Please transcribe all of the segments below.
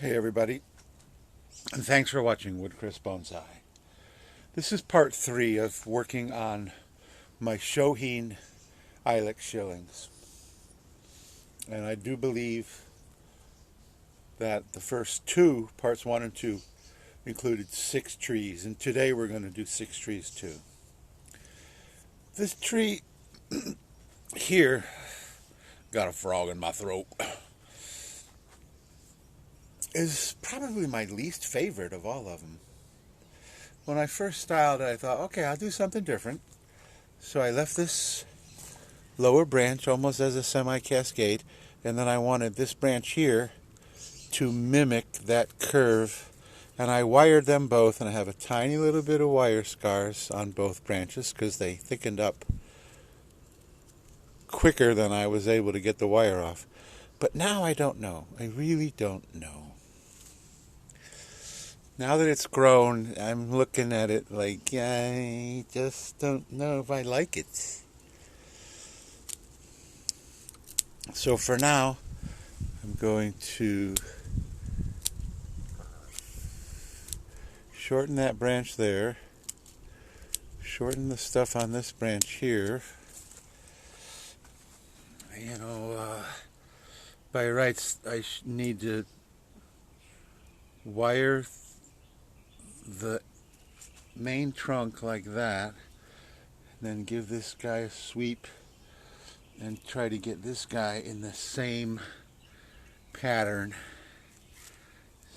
Hey everybody, and thanks for watching Woodcrest Bonsai. This is part 3 of working on my Shohin Ilex Shillings. And I do believe that the first two, parts 1 and 2, included 6 trees, and today we're going to do 6 trees too. This tree here, got a frog in my throat, is probably my least favorite of all of them. When I first styled it, I thought, okay, I'll do something different. So I left this lower branch almost as a semi-cascade, and then I wanted this branch here to mimic that curve, and I wired them both, and I have a tiny little bit of wire scars on both branches because they thickened up quicker than I was able to get the wire off. But now I don't know. I really don't know. Now that it's grown, I'm looking at it like, I just don't know if I like it. So for now, I'm going to shorten that branch there, shorten the stuff on this branch here. By rights, I need to wire the main trunk like that, and then give this guy a sweep and try to get this guy in the same pattern.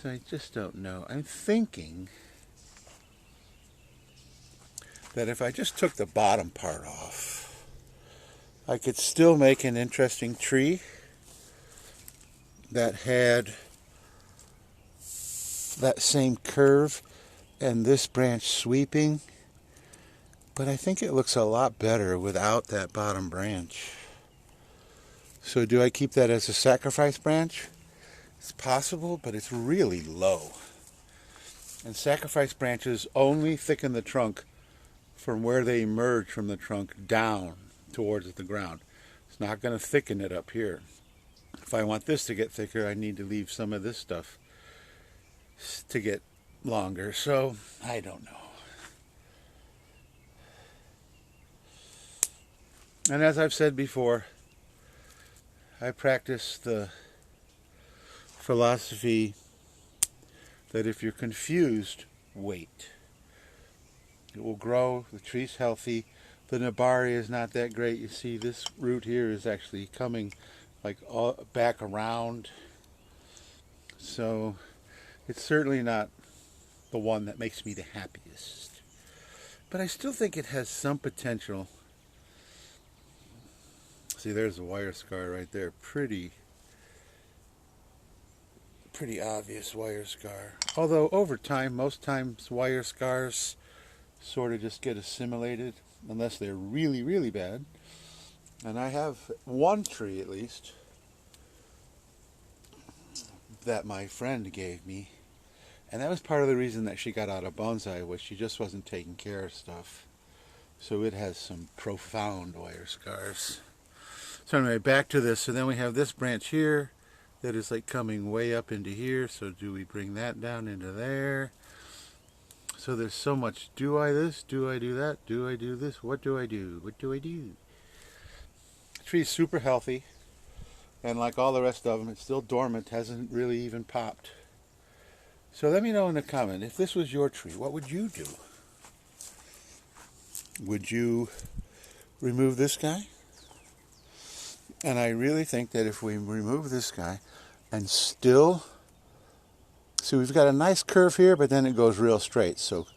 So I just don't know. I'm thinking that if I just took the bottom part off, I could still make an interesting tree that had that same curve and this branch sweeping, but I think it looks a lot better without that bottom branch. So do I keep that as a sacrifice branch? It's possible, but it's really low. And sacrifice branches only thicken the trunk from where they emerge from the trunk down towards the ground. It's not going to thicken it up here. If I want this to get thicker, I need to leave some of this stuff to get longer. So I don't know. And as I've said before, I practice the philosophy that if you're confused, wait. It will grow, the tree's healthy, the nabari is not that great. You see this root here is actually coming like all back around. So it's certainly not the one that makes me the happiest. But I still think it has some potential. See, there's a wire scar right there. Pretty obvious wire scar. Although over time, most times wire scars sort of just get assimilated unless they're really, really bad. And I have one tree at least that my friend gave me, and that was part of the reason that she got out of bonsai, was she just wasn't taking care of stuff. So it has some profound wire scars. So anyway, back to this. So then we have this branch here that is like coming way up into here. So do we bring that down into there? So there's so much. Do I this? Do I do that? Do I do this? What do I do? What do I do? The tree's super healthy. And like all the rest of them, it's still dormant. Hasn't really even popped. So let me know in the comment, if this was your tree, what would you do? Would you remove this guy? And I really think that if we remove this guy and still, see, we've got a nice curve here, but then it goes real straight. So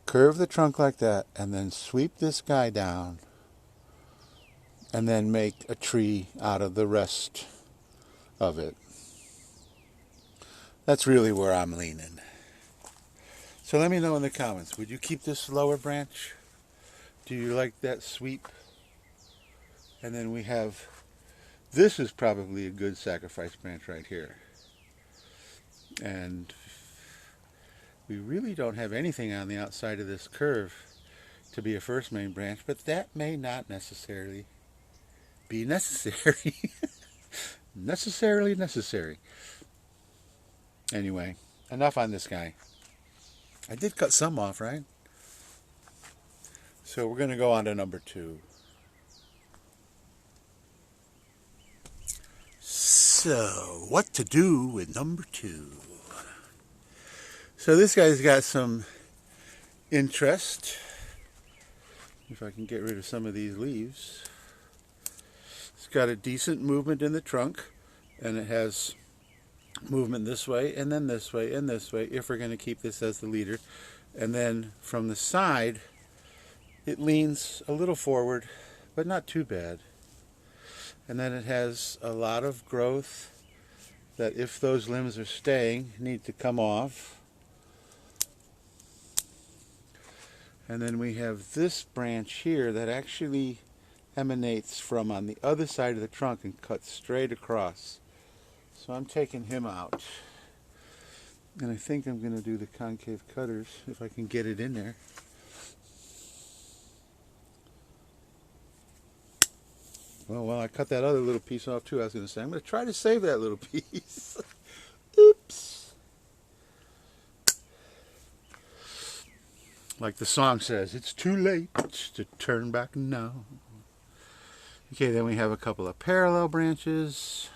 curve the trunk like that and then sweep this guy down and then make a tree out of the rest of it. That's really where I'm leaning. So let me know in the comments, would you keep this lower branch? Do you like that sweep? And then we have, this is probably a good sacrifice branch right here. And we really don't have anything on the outside of this curve to be a first main branch, but that may not necessarily be necessary. Necessarily necessary. Anyway, enough on this guy. I did cut some off, right? So we're going to go on to number 2. So, what to do with number 2? So this guy's got some interest. If I can get rid of some of these leaves. It's got a decent movement in the trunk, and it has movement this way, and then this way, and this way, if we're going to keep this as the leader. And then from the side, it leans a little forward, but not too bad. And then it has a lot of growth that, if those limbs are staying, need to come off. And then we have this branch here that actually emanates from on the other side of the trunk and cuts straight across. So I'm taking him out. And I think I'm going to do the concave cutters if I can get it in there. Well, I cut that other little piece off too. I was going to say, I'm going to try to save that little piece. Oops. Like the song says, it's too late to turn back now. Okay, then we have a couple of parallel branches.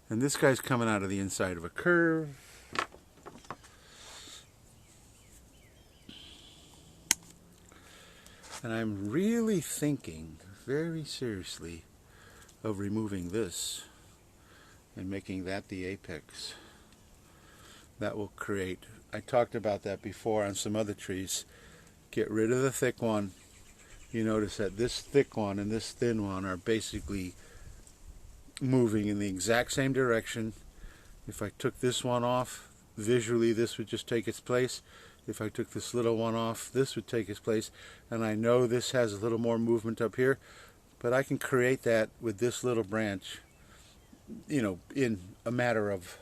And this guy's coming out of the inside of a curve. And I'm really thinking very seriously of removing this and making that the apex. That will create, I talked about that before on some other trees. Get rid of the thick one. You notice that this thick one and this thin one are basically moving in the exact same direction. If I took this one off, visually this would just take its place. If I took this little one off, this would take its place. And I know this has a little more movement up here, but I can create that with this little branch, you know, in a matter of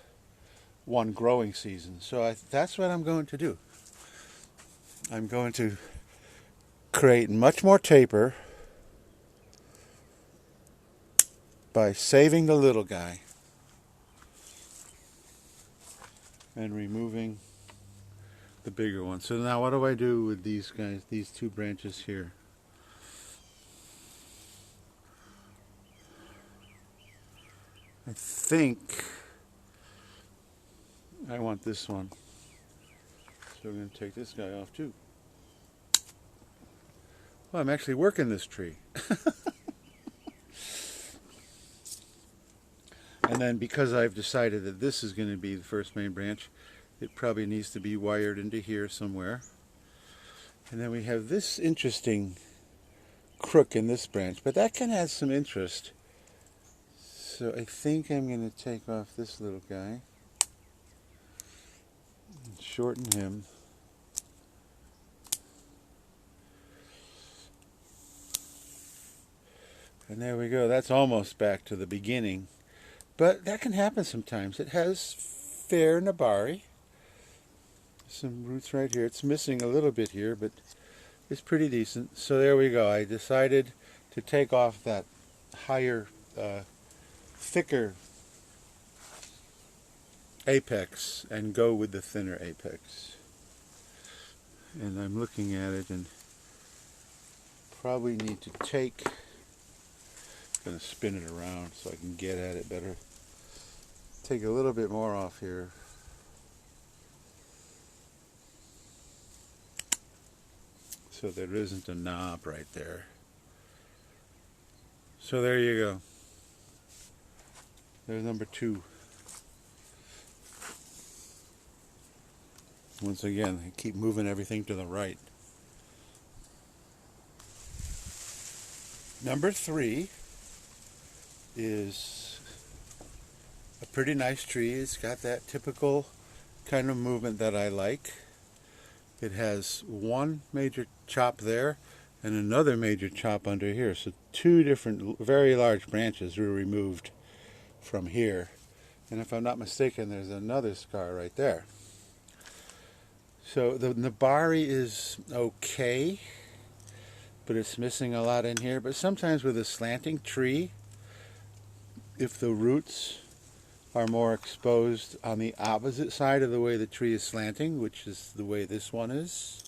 one growing season. So that's what I'm going to do. I'm going to create much more taper by saving the little guy and removing the bigger one. So now what do I do with these guys, these two branches here? I think I want this one. So we're going to take this guy off too. Well, I'm actually working this tree. And then because I've decided that this is going to be the first main branch, it probably needs to be wired into here somewhere. And then we have this interesting crook in this branch, but that can add some interest. So I think I'm going to take off this little guy and shorten him. And there we go. That's almost back to the beginning. But that can happen sometimes. It has fair nabari. Some roots right here. It's missing a little bit here, but it's pretty decent. So there we go. I decided to take off that higher, thicker apex and go with the thinner apex. And I'm looking at it and probably need to take, I'm going to spin it around so I can get at it better. Take a little bit more off here. So there isn't a knob right there. So there you go. There's number 2. Once again, I keep moving everything to the right. Number 3 is a pretty nice tree. It's got that typical kind of movement that I like. It has one major chop there and another major chop under here. So 2 different very large branches were removed from here. And if I'm not mistaken, there's another scar right there. So the nabari is okay, but it's missing a lot in here. But sometimes with a slanting tree, if the roots are more exposed on the opposite side of the way the tree is slanting, which is the way this one is,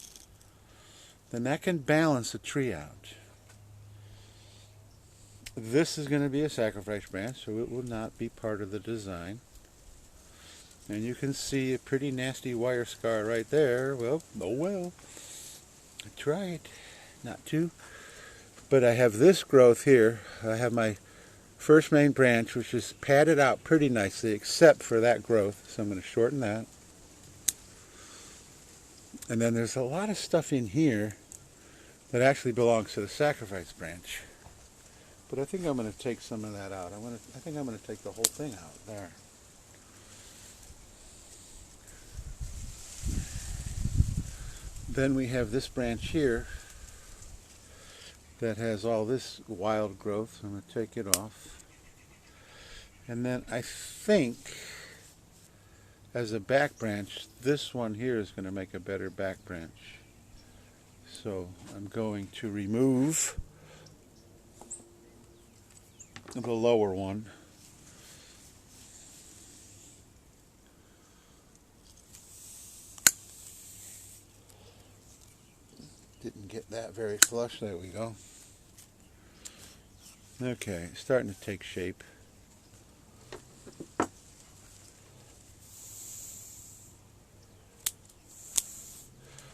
then that can balance the tree out. This is going to be a sacrifice branch, so it will not be part of the design. And you can see a pretty nasty wire scar right there. Well, oh well. I tried not to. But I have this growth here. I have my first main branch, which is padded out pretty nicely, except for that growth. So I'm going to shorten that. And then there's a lot of stuff in here that actually belongs to the sacrifice branch. But I think I'm going to take some of that out. I think I'm going to take the whole thing out there. Then we have this branch here that has all this wild growth. So I'm going to take it off. And then I think as a back branch, this one here is going to make a better back branch. So I'm going to remove the lower one. Didn't get that very flush. There we go. Okay, starting to take shape.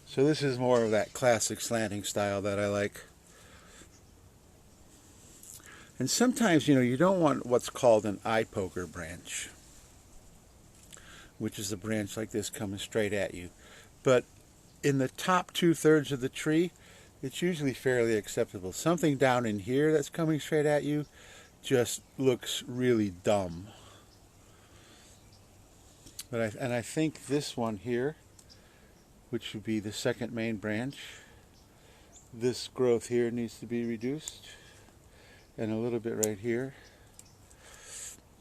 So this is more of that classic slanting style that I like. And sometimes, you don't want what's called an eye poker branch, which is a branch like this coming straight at you. But in the top 2/3 of the tree, it's usually fairly acceptable. Something down in here that's coming straight at you just looks really dumb. But I think this one here, which would be the second main branch, this growth here needs to be reduced. And a little bit right here.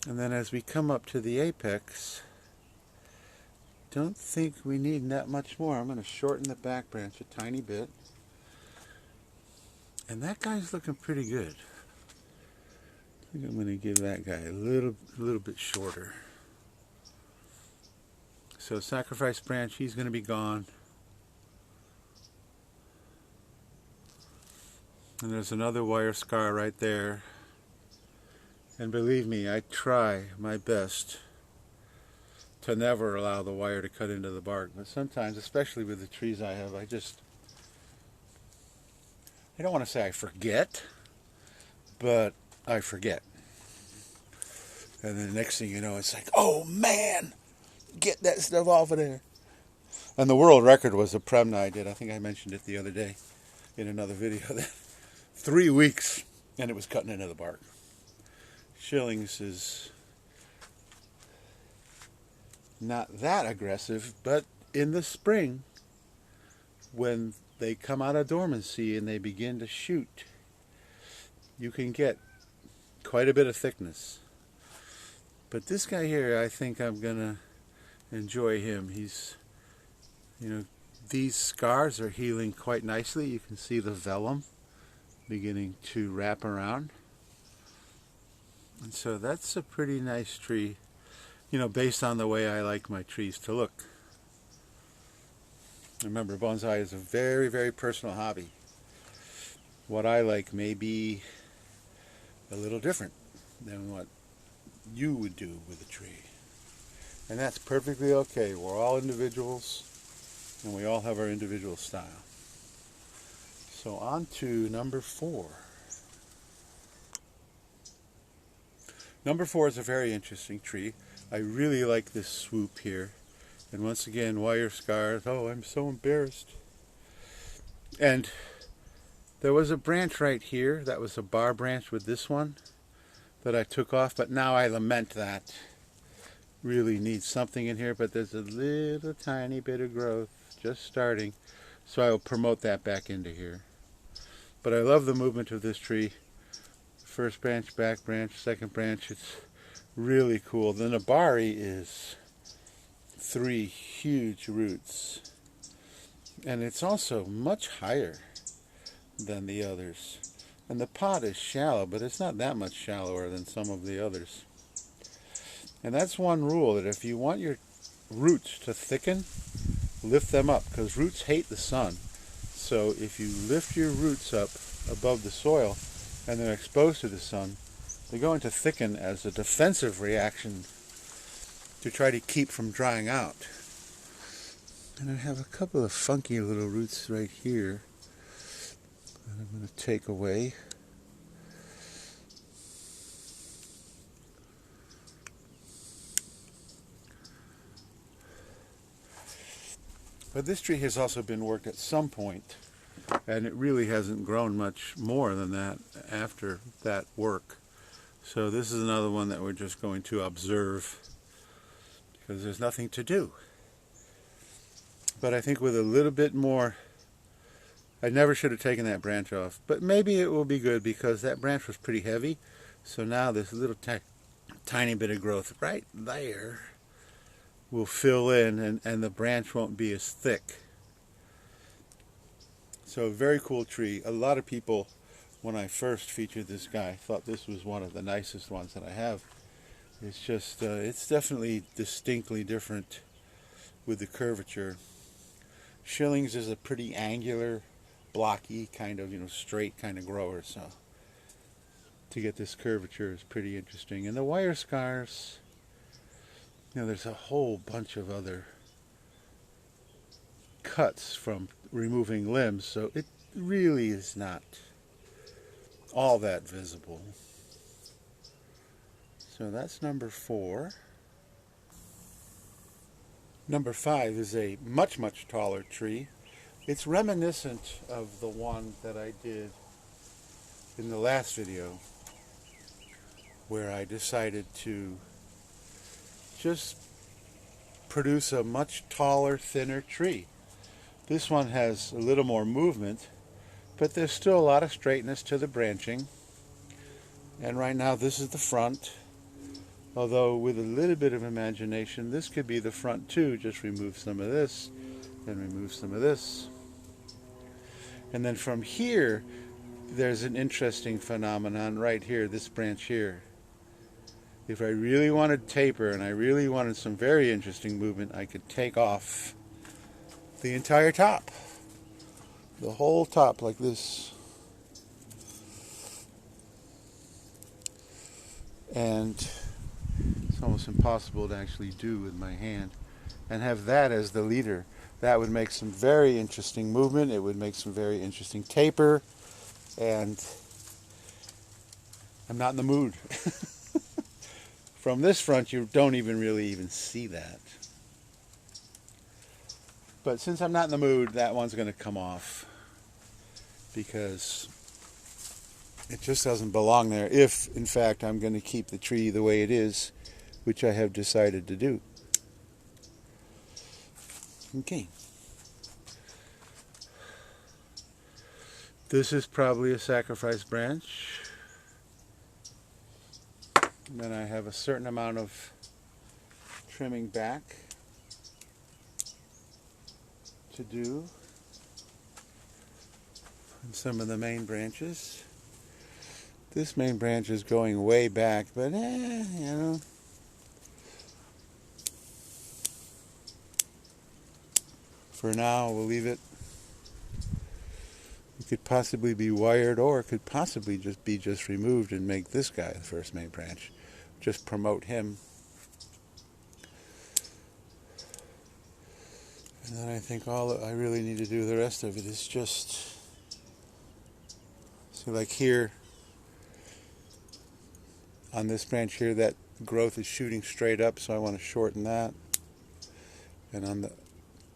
And then as we come up to the apex, don't think we need that much more. I'm going to shorten the back branch a tiny bit. And that guy's looking pretty good. I think I'm going to give that guy a little bit shorter. So sacrifice branch, he's going to be gone. And there's another wire scar right there. And believe me, I try my best to never allow the wire to cut into the bark. But sometimes, especially with the trees I have, I don't want to say I forget, but I forget. And then the next thing you know, it's like, oh man, get that stuff off of there. And the world record was a Premna I did. I think I mentioned it the other day in another video. 3 weeks, and it was cutting into the bark. Shillings is not that aggressive, but in the spring, when they come out of dormancy and they begin to shoot, you can get quite a bit of thickness. But this guy here, I think I'm going to enjoy him. He's, these scars are healing quite nicely. You can see the vellum beginning to wrap around. And so that's a pretty nice tree, based on the way I like my trees to look. Remember, bonsai is a very, very personal hobby. What I like may be a little different than what you would do with a tree. And that's perfectly okay. We're all individuals, and we all have our individual style. So on to number 4. Number 4 is a very interesting tree. I really like this swoop here. And once again, wire scars. Oh, I'm so embarrassed. And there was a branch right here that was a bar branch with this one that I took off, but now I lament that. Really needs something in here, but there's a little tiny bit of growth just starting, so I will promote that back into here. But I love the movement of this tree. First branch, back branch, second branch. It's really cool. The Nabari is 3 huge roots, and it's also much higher than the others. And the pot is shallow, but it's not that much shallower than some of the others. And that's one rule, that if you want your roots to thicken, lift them up, because roots hate the sun. So if you lift your roots up above the soil and they're exposed to the sun, they're going to thicken as a defensive reaction to try to keep from drying out. And I have a couple of funky little roots right here that I'm going to take away. But this tree has also been worked at some point, and it really hasn't grown much more than that after that work. So this is another one that we're just going to observe, because there's nothing to do. But I think with a little bit more, I never should have taken that branch off, but maybe it will be good, because that branch was pretty heavy. So now this little tiny bit of growth right there will fill in, and the branch won't be as thick. So a very cool tree. A lot of people, when I first featured this guy, thought this was one of the nicest ones that I have. It's just, it's definitely distinctly different with the curvature. Shillings is a pretty angular, blocky kind of, straight kind of grower, so to get this curvature is pretty interesting. And the wire scars, there's a whole bunch of other cuts from removing limbs, so it really is not all that visible. So that's number 4. Number 5 is a much, much taller tree. It's reminiscent of the one that I did in the last video, where I decided to just produce a much taller, thinner tree. This one has a little more movement, but there's still a lot of straightness to the branching. And right now this is the front, although with a little bit of imagination this could be the front too. Just remove some of this and remove some of this, and then from here there's an interesting phenomenon right here, this branch here. If I really wanted taper and I really wanted some very interesting movement, I could take off the entire top, the whole top like this, and it's almost impossible to actually do with my hand, and have that as the leader. That would make some very interesting movement. It would make some very interesting taper, and I'm not in the mood. From this front you don't really even see that. But since I'm not in the mood, that one's going to come off, because it just doesn't belong there if, in fact, I'm going to keep the tree the way it is, which I have decided to do. Okay. This is probably a sacrifice branch. And then I have a certain amount of trimming back to do on some of the main branches. This main branch is going way back, but for now we'll leave it. It could possibly be wired, or it could possibly just be removed and make this guy the first main branch. Just promote him. And then I think all I really need to do, the rest of it, is just, see, like here on this branch here, that growth is shooting straight up, so I want to shorten that. And on the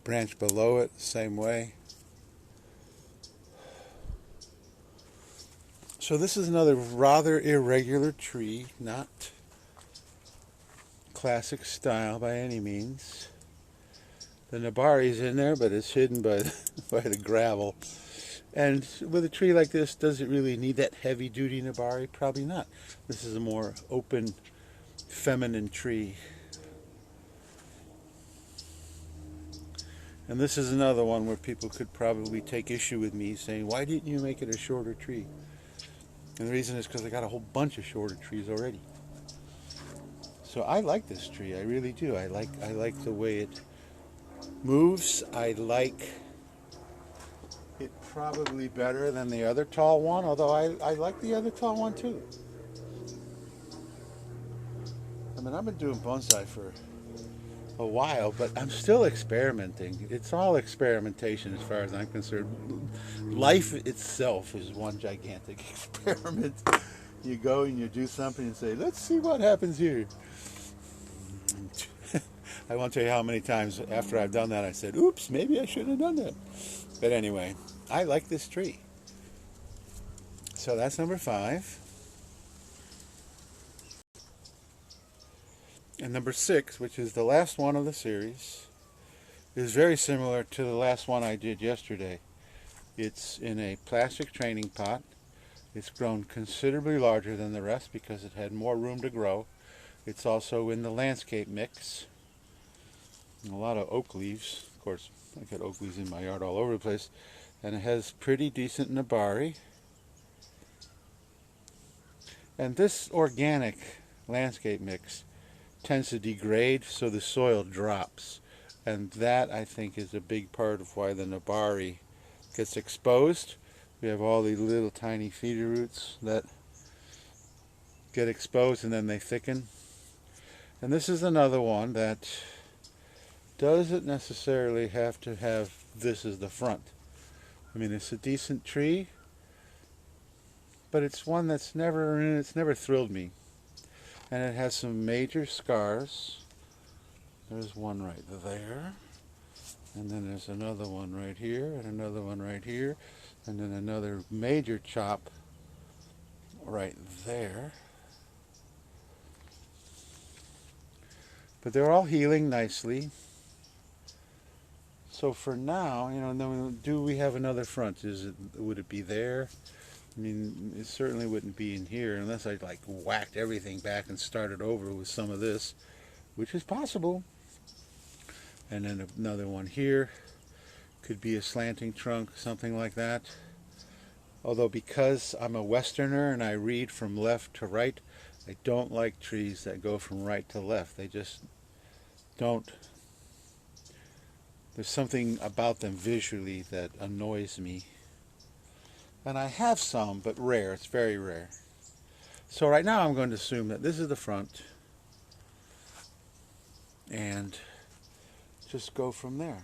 branch below it, same way. So this is another rather irregular tree, not classic style by any means. The nabari's in there, but it's hidden by the gravel. And with a tree like this, does it really need that heavy-duty nabari? Probably not. This is a more open, feminine tree. And this is another one where people could probably take issue with me, saying, why didn't you make it a shorter tree? And the reason is because I got a whole bunch of shorter trees already. So So I like this tree. I really do. I like the way it moves. I like it probably better than the other tall one, although I like the other tall one too. I mean, I've been doing bonsai for a while, but I'm still experimenting. It's all experimentation as far as I'm concerned. Life itself is one gigantic experiment. You go and you do something and say, let's see what happens here. I won't tell you how many times after I've done that I said, oops, maybe I shouldn't have done that. But anyway, I like this tree. So that's number 5. And number 6, which is the last one of the series, is very similar to the last one I did yesterday. It's in a plastic training pot. It's grown considerably larger than the rest because it had more room to grow. It's also in the landscape mix. And a lot of oak leaves. Of course, I got oak leaves in my yard all over the place. And it has pretty decent nabari. And this organic landscape mix tends to degrade, so the soil drops. And that, I think, is a big part of why the nabari gets exposed. We have all these little tiny feeder roots that get exposed and then they thicken. And this is another one that doesn't necessarily have to have this as the front. I mean, it's a decent tree, but it's one that's never thrilled me. And it has some major scars. There's one right there. And then there's another one right here, and another one right here, and then another major chop right there. But they're all healing nicely. So for now, do we have another front? Would it be there? I mean, it certainly wouldn't be in here unless I whacked everything back and started over with some of this, which is possible. And then another one here. Could be a slanting trunk, something like that. Although because I'm a Westerner and I read from left to right, I don't like trees that go from right to left. They just don't. There's something about them visually that annoys me. And I have some, but rare. It's very rare. So right now I'm going to assume that this is the front. And just go from there.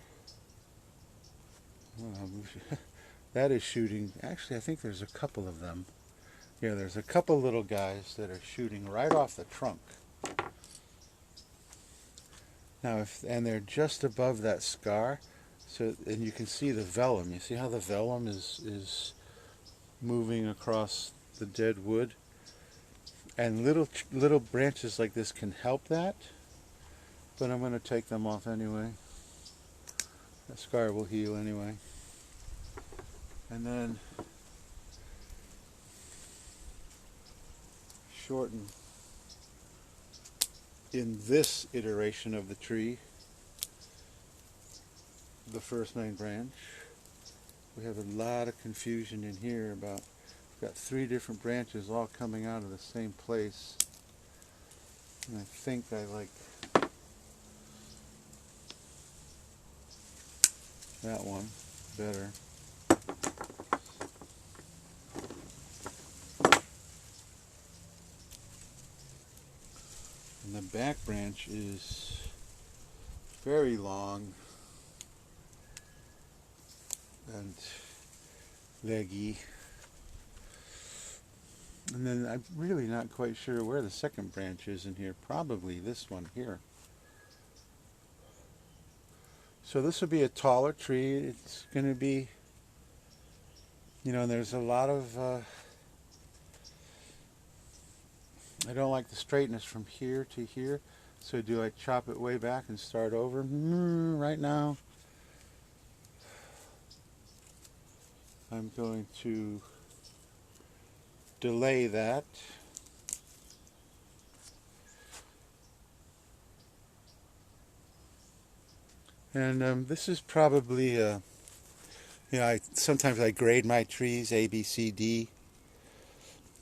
That is shooting. Actually, I think there's a couple of them. Yeah, there's a couple little guys that are shooting right off the trunk. Now, and they're just above that scar, and you can see the vellum. You see how the vellum is moving across the dead wood, and little branches like this can help that. But I'm going to take them off anyway. That scar will heal anyway. And then shorten in this iteration of the tree the first main branch. We have a lot of confusion in here about, we've got 3 different branches all coming out of the same place. And I think I like that one better. And the back branch is very long and leggy. And then I'm really not quite sure where the second branch is in here. Probably this one here. So this will be a taller tree. It's going to be, there's a lot of, I don't like the straightness from here to here. So do I chop it way back and start over? Right now, I'm going to delay that. And this is probably, sometimes I grade my trees A, B, C, D.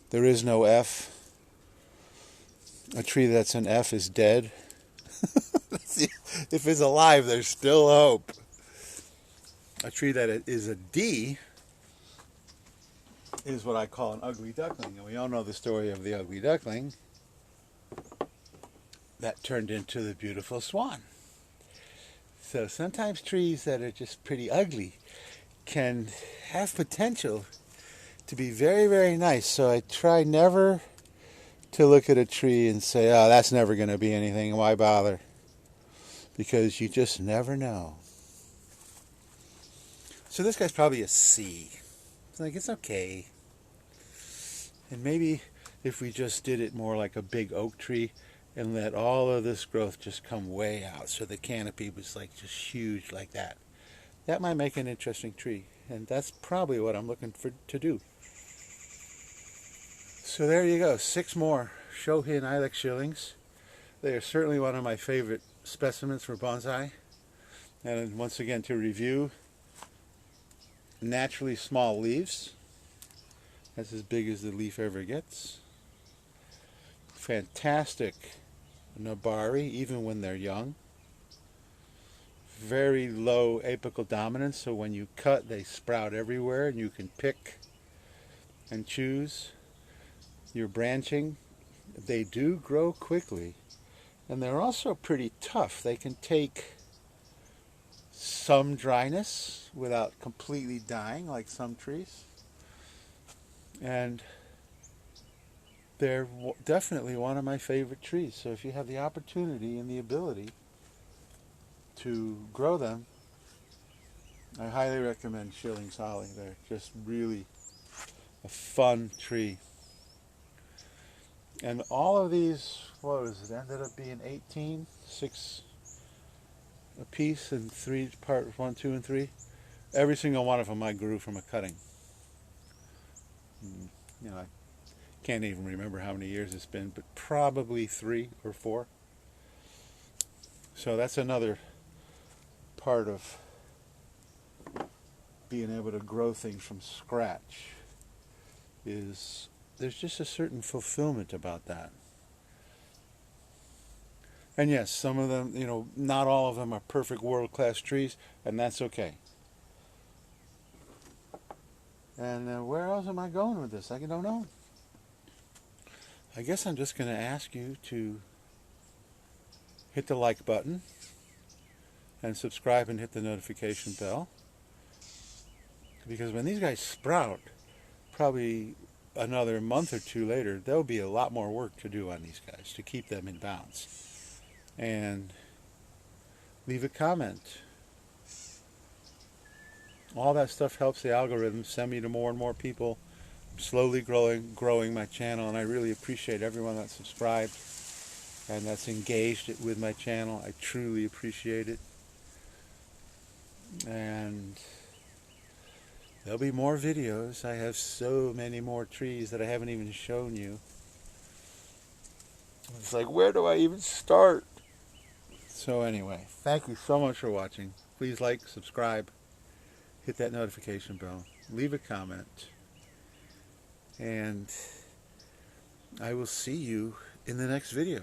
There is no F. A tree that's an F is dead. If it's alive, there's still hope. A tree that is a D is what I call an ugly duckling. And we all know the story of the ugly duckling that turned into the beautiful swan. So sometimes trees that are just pretty ugly can have potential to be very, very nice. So I try never to look at a tree and say, oh, that's never going to be anything. Why bother? Because you just never know. So this guy's probably a C. It's like, it's okay. And maybe if we just did it more like a big oak tree and let all of this growth just come way out, so the canopy was like just huge like that, that might make an interesting tree. And that's probably what I'm looking for to do. So there you go, 6 more Shohin Ilex Shillings. They are certainly one of my favorite specimens for bonsai. And once again, to review, naturally small leaves. That's as big as the leaf ever gets. Fantastic nabari, even when they're young. Very low apical dominance, so when you cut, they sprout everywhere, and you can pick and choose your branching. They do grow quickly, and they're also pretty tough. They can take some dryness without completely dying like some trees. And they're definitely one of my favorite trees. So if you have the opportunity and the ability to grow them, I highly recommend Shillings holly. They're just really a fun tree. And all of these, what was it, ended up being 18, 6 a piece, and 3 parts, 1, 2, and 3. Every single one of them I grew from a cutting. You know, I can't even remember how many years it's been, but probably 3 or 4. So that's another part of being able to grow things from scratch, is there's just a certain fulfillment about that. And yes, some of them, you know, not all of them are perfect world-class trees, and that's okay. And where else am I going with this? I don't know. I guess I'm just going to ask you to hit the like button and subscribe and hit the notification bell. Because when these guys sprout, probably another month or 2 later, there'll be a lot more work to do on these guys to keep them in bounds. And leave a comment. All that stuff helps the algorithm send me to more and more people. I'm slowly growing my channel, and I really appreciate everyone that's subscribed and that's engaged with my channel. I truly appreciate it. And there'll be more videos. I have so many more trees that I haven't even shown you. It's like, where do I even start? So anyway, thank you so much for watching. Please like, subscribe, hit that notification bell, leave a comment, and I will see you in the next video.